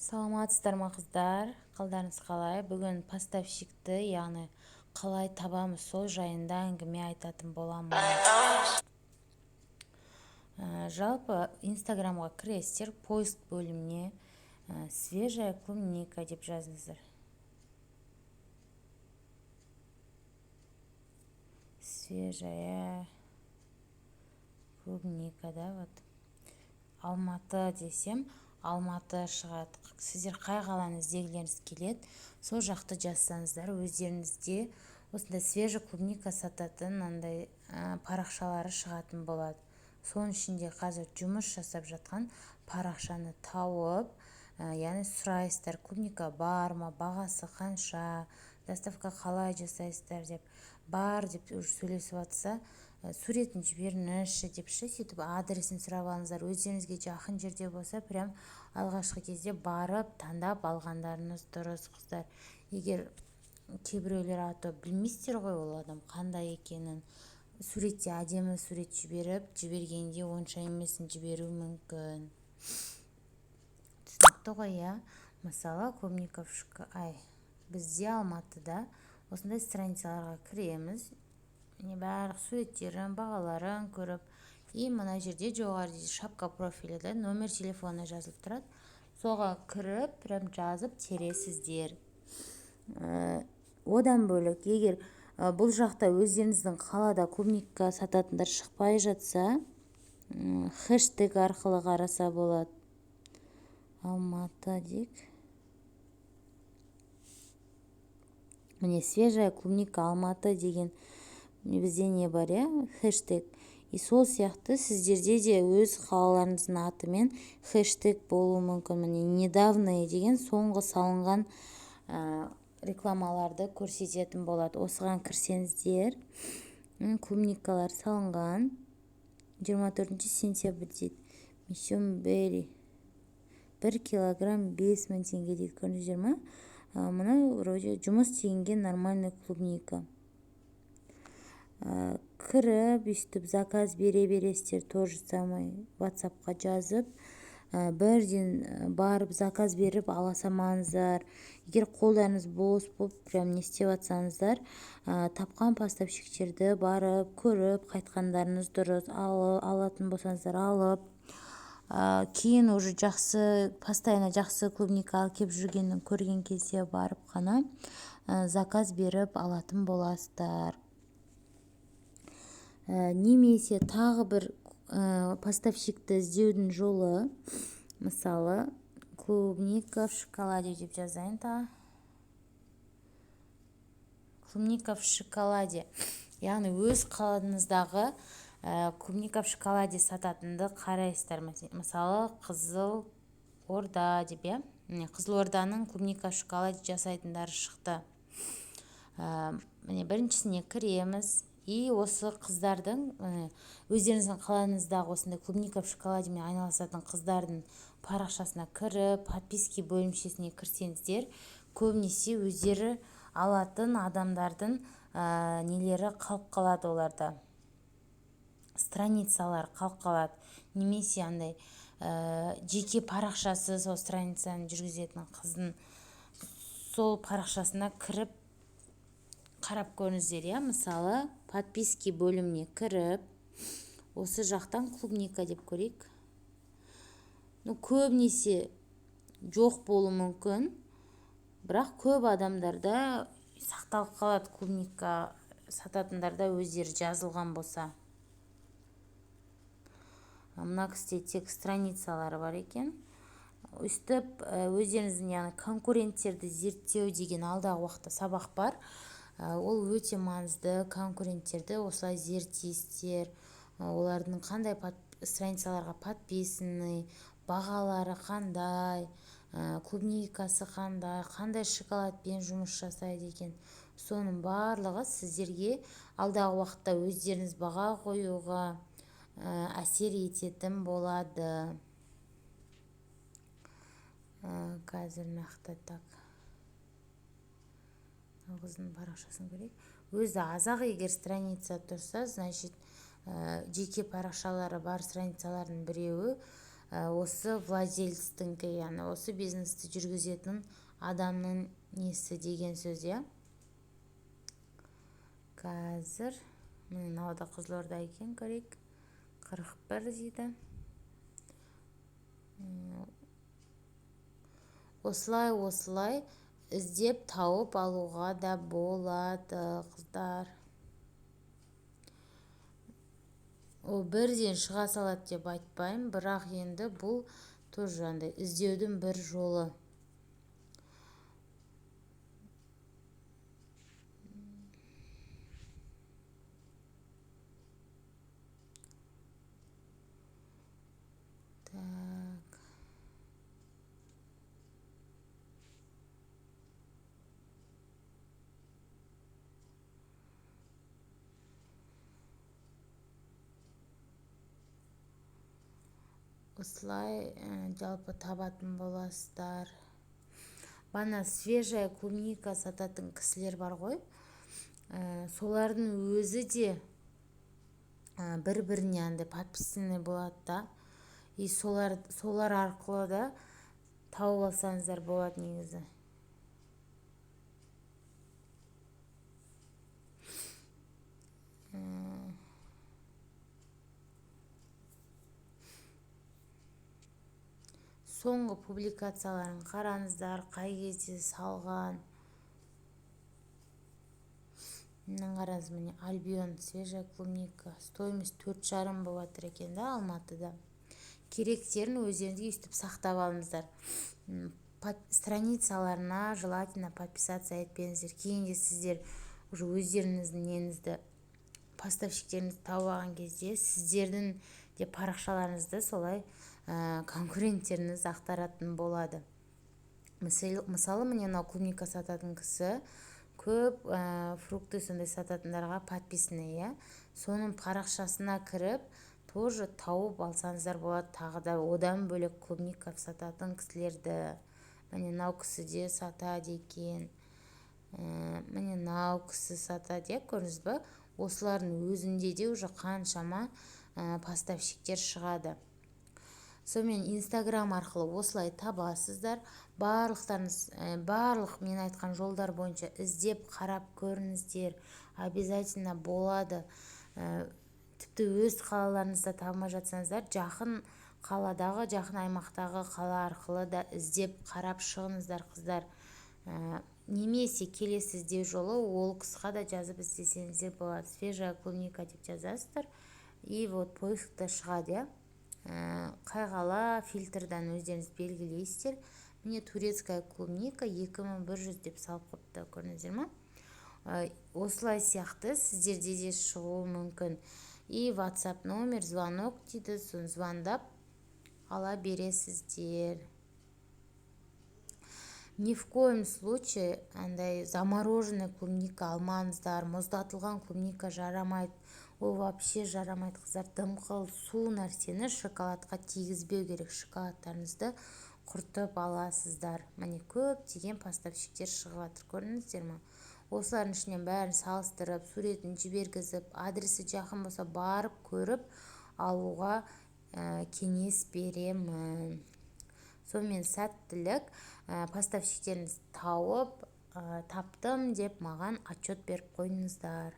Саламатсыздар ма қыздар, қалдарыңыз қалай? Бүгін поставщикті, яғни қалай табамыз сол жайында әңгіме айтатын боламын. Жалпы инстаграмға кіресіздер, поиск бөліміне свежая клубника деп жазыңыздар. Свежая клубника, да, вот. Алматы десем, Алматы шығады. Сіздер қай қаланы іздегілеріңіз келеді, сол жақты жазсаңыздар, өздеріңізде осындай свежий клубника сататын андай парақшалары шығатын болады. Соның ішінде қазір жұмыс жасап жатқан парақшаны тауып, яғни сұрайсыздар, клубника бар ма, бағасы қанша, доставка қалай жасайсыздар деп, бар деп сөйлесіп жатса, суретін жіберіңізші депші, сөйтіп адресін сұрап алыңыздар. Өздеріңізге жақын жерде болса, прям алғашқы кезде барып таңдап алғандарыңыз дұрыс, қыздар. Егер кейбіреулер аты білмейсіздер ғой, ол адам қандай екенін, суретте әдемі сурет жібергенде онша емесін жіберу мүмкін. Түсінікті ғой, иә? Мысалы, клубниковшка, бізде Алматыда осындай страницаларға кіреміз, барлық суреттерін, бағаларын көріп, мына жерде жоғарыда шапка профилі номер телефоны жазылып тұрады. Соға кіріп, прям жазып тересіздер. Одан бөлек, егер бұл жақта өздеріңіздің қалада клубника сататындар шықпай жатса, хэштег арқылы қараса болады. Алматы дек. Міне, свежая клубника Алматы деген бізде не бар, хэштег. И сол сияқты сіздерде де өз қалаларыңыздың атымен хэштег болуы мүмкін. Міне, недавно деген соңғы салынған рекламаларды көрсететін болады. Осыған кірсеңіздер, клубникалар салынған 24 сентябрь дейді. Мишембери 1 килограмм 5000 теңге дейді. Көрдіңіздер ма? Мұны жұмыс істегенге нормальный клубника. Кіріп, үстіп заказ бере бересіздер, тоже самый WhatsAppқа жазып, бірден барып заказ беріп ала салмаңыздар. Егер қолдарыңыз бос болып, прям не істеп жатсаңыздар, тапқан поставщиктерді барып көріп қайтқандарыңыз дұрыс. Алатын болсаңыздар алып, кейін уже постоянно жақсы клубника алып кеп жүргенін көрген кезде барып қана заказ беріп алатын боласыздар. Немесе тағы бір поставщикті іздеудің жолы, мысалы, клубника в шоколаде деп жазайын та. Клубника в шоколаде, яғни өз қалаңыздағы клубника в шоколаде сататынды қарайсыздар. Мысалы, Қызылорда деп, Қызылорданың клубника в шоколаде жасайтындары шықты. Міне, біріншісіне кіреміз. И осы қыздардың, өздеріңіздің қалаңыздағы осындай клубника в шоколадемен айналысатын қыздардың парақшасына кіріп, подписки бөлімшесіне кірсеңіздер, көбінесе өздері алатын адамдардың нелері қалып қалады оларда. Страницалар қалып қалады. Немесе андай жеке парақшасы сол страницаны жүргізетін қыздың сол парақшасына кіріп қарап көріңіздер, мысалы, подписки бөліміне кіріп, осы жақтан клубника деп көрейік. Көбінесе жоқ болу мүмкін, бірақ көп адамдарда сақталып қалады, клубника сататындарда өздері жазылған болса. Мына кісіде тек страницалары бар екен. Үстіп, өздеріңіздің конкуренттерді зерттеу деген алдағы уақытта сабақ бар. Ол өте маңызды. Конкуренттерді осылай зерттейсіздер, олардың қандай страницаларға подписаны, бағалары қандай, клубникасы қандай шоколадпен жұмыс жасайды екен. Соның барлығы сіздерге алдағы уақытта өздеріңіз баға қоюға әсер ететін болады. Қазір нақты қызының парақшасын көрейік. Өзі азақ егер страница тұрса, значит, жеке парақшалары бар страницалардың біреуі осы владельцтіңкі, яғни осы бизнесті жүргізетін адамның несі деген сөз, иә. Қазір мынау да Қызылорда екен, көрейік. 41 дейді. Осылай іздеп тауып алуға да болады, қыздар. Ол бірден шыға салады деп айтпаймын, бірақ енді бұл тоже андай іздеудің бір жолы. Так. Осылай жалпы табатын боласыздар. Бана свежая клубника сататын кісілер бар ғой. Солардың өзі де бір-біріне андай подписаны болады да. И солар арқылы да тауып алсаңыздар болады негізі. Соңғы публикацияларын қараңыздар, қай кезде салған. Мынаны қараңыз, міне Альбион свежая клубника. Стоимость 4,5 болып жатыр екен да Алматыда. Керектерін өздеріңізге өйстіп сақтап алыңыздар. Страницаларына желательно подписаться етпеңіздер. Кейінде сіздер уже өздеріңіздің неңізді, поставщиктеріңізді тауып алған кезде сіздердің де парақшаларыңызды солай конкуренттеріңіз ақтаратын болады. Мысалы, міне мынау клубника сататын кісі көп фрукты сондай сататындарға подписаны, иә. Соның парақшасына кіріп, тоже тауып алсаңыздар болады. Тағы да одан бөлек клубника сататын кісілерді. Міне мынау кісі де сатады екен. Міне мынау кісі сатады, иә, көрдіңіз бе? Осылардың өзінде де уже қаншама поставщиктер шығады. Сонымен Инстаграм арқылы осылай табасыздар. Барлық мен айтқан жолдар бойынша іздеп қарап көріңіздер. Обязательно болады. Тіпті өз қалаларыңызда табылмай жатсаңыздар, жақын қаладағы, жақын аймақтағы қала арқылы да іздеп қарап шығыңыздар, қыздар. Немесе келесі іздеу жолы ол қысқа да жазып іздесеңіздер болады. Свежая клубника деп жазасыздар. И вот поискта шығады, иә. Қай қала фильтрдан өздеріңіз белгілейсіздер. Міне турецкая клубника 2100 деп салып қойыпты, көрдіңіздер ме? Осылай сияқты сіздерде де шығуы мүмкін. И WhatsApp номер, звонок дейді, соны звондап ала бересіздер. Ни в коем случае андай замороженный клубника алмаңыздар. Мұздатылған клубника жарамайды. Ол вообще жарамайды, қыздар. Дымқыл су нәрсені шоколадқа тигізбеу керек. Шоколадтарыңызды құртып аласыздар. Міне көптеген поставщиктер шығып жатыр, көрдіңіздер ме? Осылардың ішінен бәрін салыстырып, суретін жібергізіп, адресі жақын болса барып көріп алуға кеңес беремін. Сонымен сәттілік, поставщиктеріңізді таптым деп маған отчет беріп қойыңыздар.